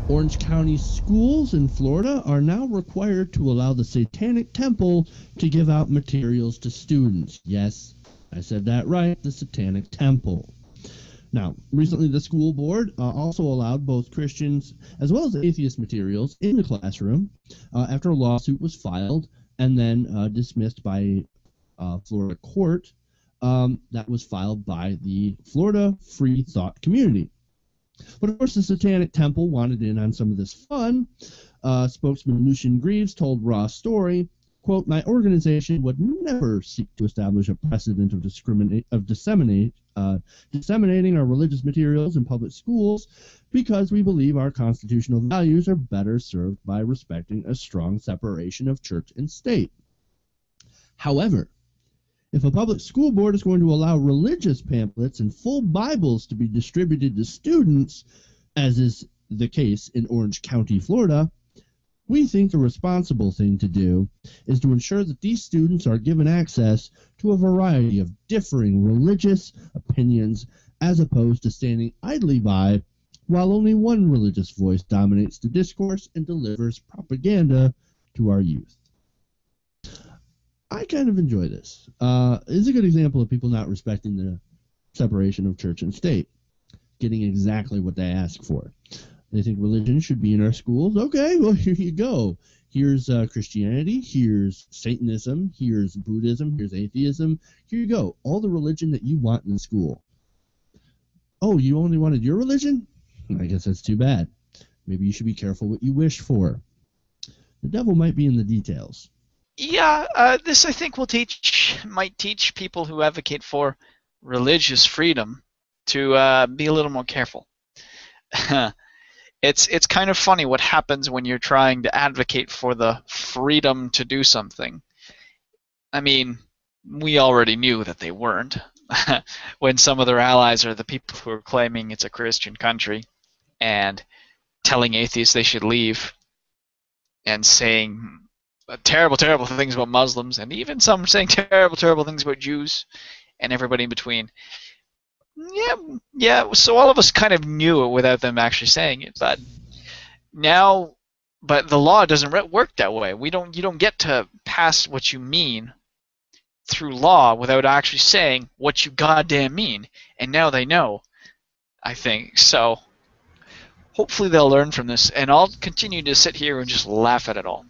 Orange County schools in Florida are now required to allow the Satanic Temple to give out materials to students. Yes, I said that right, the Satanic Temple. Now, recently the school board also allowed both Christians as well as atheist materials in the classroom after a lawsuit was filed and then dismissed by Florida court that was filed by the Florida Free Thought Community. But of course the Satanic Temple wanted in on some of this fun. Spokesman Lucian Greaves told Raw's Story, quote, "My organization would never seek to establish a precedent of disseminating our religious materials in public schools because we believe our constitutional values are better served by respecting a strong separation of church and state. However, if a public school board is going to allow religious pamphlets and full Bibles to be distributed to students, as is the case in Orange County, Florida, we think the responsible thing to do is to ensure that these students are given access to a variety of differing religious opinions as opposed to standing idly by while only one religious voice dominates the discourse and delivers propaganda to our youth." I kind of enjoy this. It's a good example of people not respecting the separation of church and state, getting exactly what they ask for. They think religion should be in our schools. Okay, well, here you go. Here's Christianity, here's Satanism, here's Buddhism, here's atheism. Here you go. All the religion that you want in school. Oh, you only wanted your religion? I guess that's too bad. Maybe you should be careful what you wish for. The devil might be in the details. Yeah, this I think might teach people who advocate for religious freedom to be a little more careful. It's kind of funny what happens when you're trying to advocate for the freedom to do something. I mean, we already knew that they weren't. When some of their allies are the people who are claiming it's a Christian country and telling atheists they should leave and saying terrible, terrible things about Muslims, and even some saying terrible, terrible things about Jews and everybody in between. Yeah. So all of us kind of knew it without them actually saying it, but the law doesn't work that way. You don't get to pass what you mean through law without actually saying what you goddamn mean. And now they know, I think. So hopefully they'll learn from this, and I'll continue to sit here and just laugh at it all.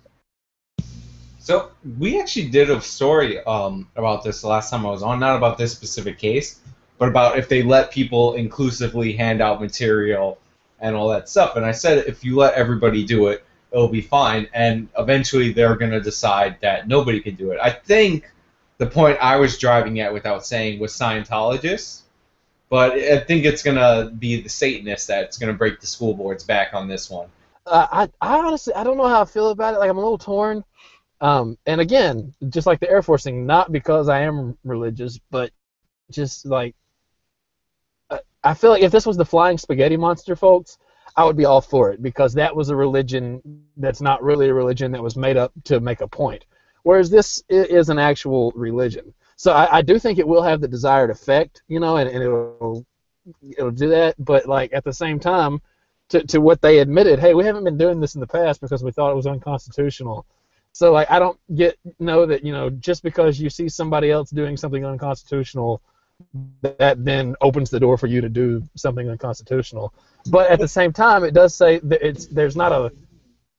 So we actually did a story about this the last time I was on, not about this specific case, but about if they let people inclusively hand out material and all that stuff. And I said if you let everybody do it, it'll be fine, and eventually they're going to decide that nobody can do it. I think the point I was driving at without saying was Scientologists, but I think it's going to be the Satanists that's going to break the school board's back on this one. I honestly, I don't know how I feel about it. Like, I'm a little torn. And again, just like the Air Force thing, not because I am religious, but just like, I feel like if this was the Flying Spaghetti Monster, folks, I would be all for it, because that was a religion that's not really a religion, that was made up to make a point. Whereas this is an actual religion. So I do think it will have the desired effect, and it'll do that, but like at the same time, to what they admitted, hey, we haven't been doing this in the past because we thought it was unconstitutional. So like I don't know that just because you see somebody else doing something unconstitutional, that then opens the door for you to do something unconstitutional. But at the same time, it does say that there's not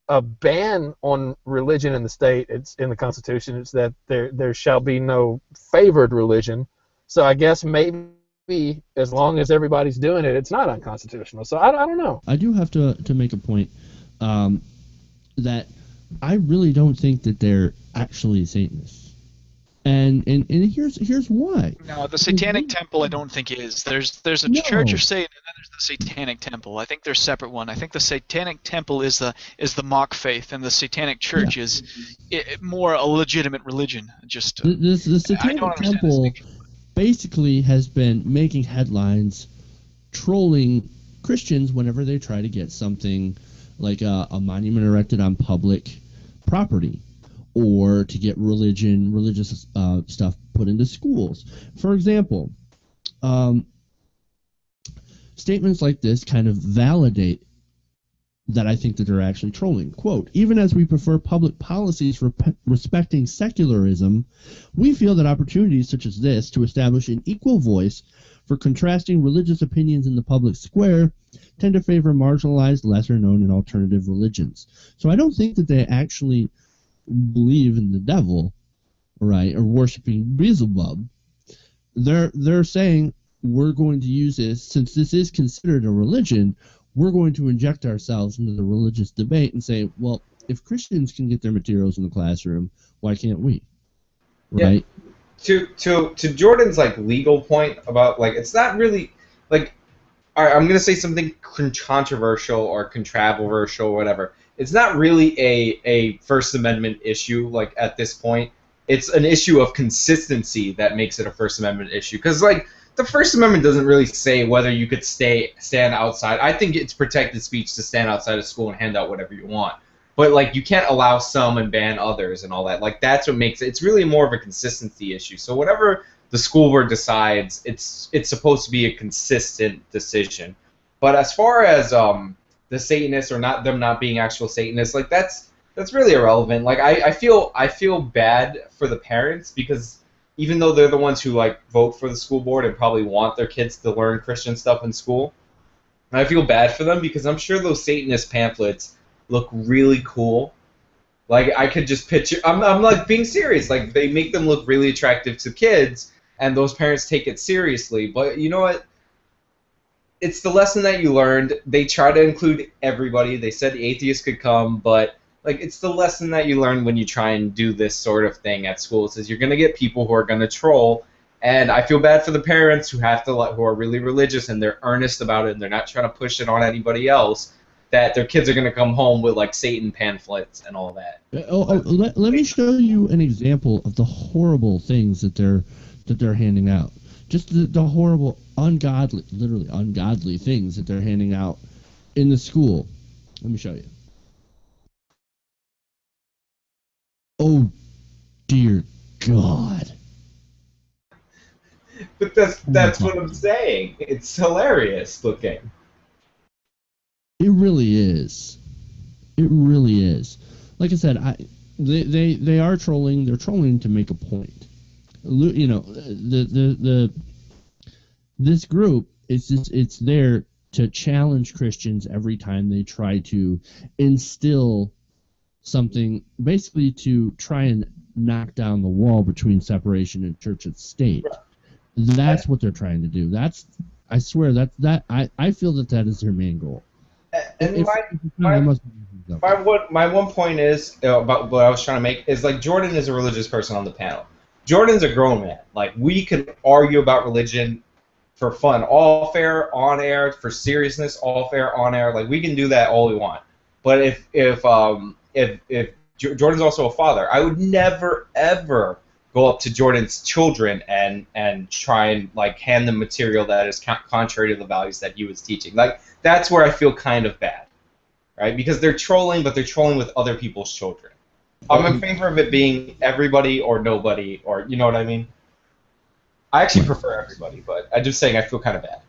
a ban on religion in the state. It's in the Constitution. It's that there shall be no favored religion. So I guess maybe as long as everybody's doing it, it's not unconstitutional. So I don't know. I do have to make a point that I really don't think that they're actually Satanists. And here's why. No, the Satanic Temple I don't think is. There's a Church of Satan, and then there's the Satanic Temple. I think they're separate one. I think the Satanic Temple is the mock faith, and the Satanic Church is more a legitimate religion. Just the Satanic Temple basically has been making headlines, trolling Christians whenever they try to get something like a monument erected on public property, or to get religious stuff put into schools. For example, statements like this kind of validate that I think that they're actually trolling. Quote, even as we prefer public policies for respecting secularism, we feel that opportunities such as this to establish an equal voice for contrasting religious opinions in the public square tend to favor marginalized, lesser-known, and alternative religions. So I don't think that they actually believe in the devil, right, or worshiping Beelzebub. They're saying we're going to use this, since this is considered a religion, we're going to inject ourselves into the religious debate and say, well, if Christians can get their materials in the classroom, why can't we? Right? Yeah. To Jordan's like legal point about like it's not really like, all right, I'm gonna say something controversial or controversial or whatever. It's not really a First Amendment issue like at this point. It's an issue of consistency that makes it a First Amendment issue, because like the First Amendment doesn't really say whether you could stand outside. I think it's protected speech to stand outside of school and hand out whatever you want. But like you can't allow some and ban others and all that. Like that's what makes it. It's really more of a consistency issue. So whatever the school board decides, it's supposed to be a consistent decision. But as far as the Satanists or not them not being actual Satanists, like that's really irrelevant. Like I feel bad for the parents, because even though they're the ones who like vote for the school board and probably want their kids to learn Christian stuff in school, I feel bad for them because I'm sure those Satanist pamphlets look really cool. Like I could just picture, I'm like being serious. Like they make them look really attractive to kids, and those parents take it seriously. But you know what? It's the lesson that you learned. They try to include everybody. They said the atheists could come, but like it's the lesson that you learn when you try and do this sort of thing at school. It says you're going to get people who are going to troll, and I feel bad for the parents who who are really religious and they're earnest about it and they're not trying to push it on anybody else, that their kids are going to come home with like Satan pamphlets and all that. Let me show you an example of the horrible things that they're handing out. Just the horrible, ungodly, literally ungodly things that they're handing out in the school. Let me show you. Oh, dear God. But that's what I'm saying. It's hilarious looking. It really is. It really is. Like I said, they are trolling. They're trolling to make a point. You know, this group it's there to challenge Christians every time they try to instill something, basically to try and knock down the wall between separation of church and state. That's what they're trying to do. I swear I feel that is their main goal. And my one point is about what I was trying to make is like Jordan is a religious person on the panel. Jordan's a grown man. Like we can argue about religion for fun, all fair, on air, for seriousness, all fair, on air. Like we can do that all we want. But if Jordan's also a father, I would never ever go up to Jordan's children and try and like hand them material that is contrary to the values that he was teaching. Like that's where I feel kind of bad, right? Because they're trolling, but they're trolling with other people's children. I'm in favor of it being everybody or nobody, or you know what I mean. I actually prefer everybody, but I'm just saying I feel kind of bad.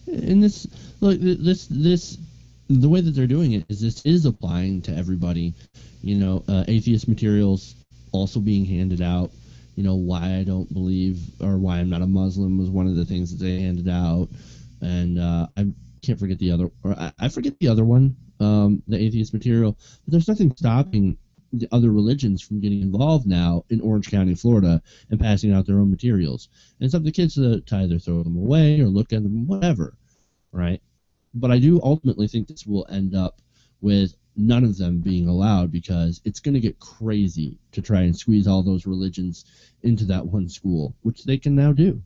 And this the way that they're doing it is this is applying to everybody. You know, atheist materials also being handed out. You know, why I don't believe or why I'm not a Muslim was one of the things that they handed out. And I can't forget the other, or I forget the other one, the atheist material. But there's nothing stopping the other religions from getting involved now in Orange County, Florida, and passing out their own materials. And it's up to the kids to either throw them away or look at them, whatever, right? But I do ultimately think this will end up with none of them being allowed, because it's going to get crazy to try and squeeze all those religions into that one school, which they can now do.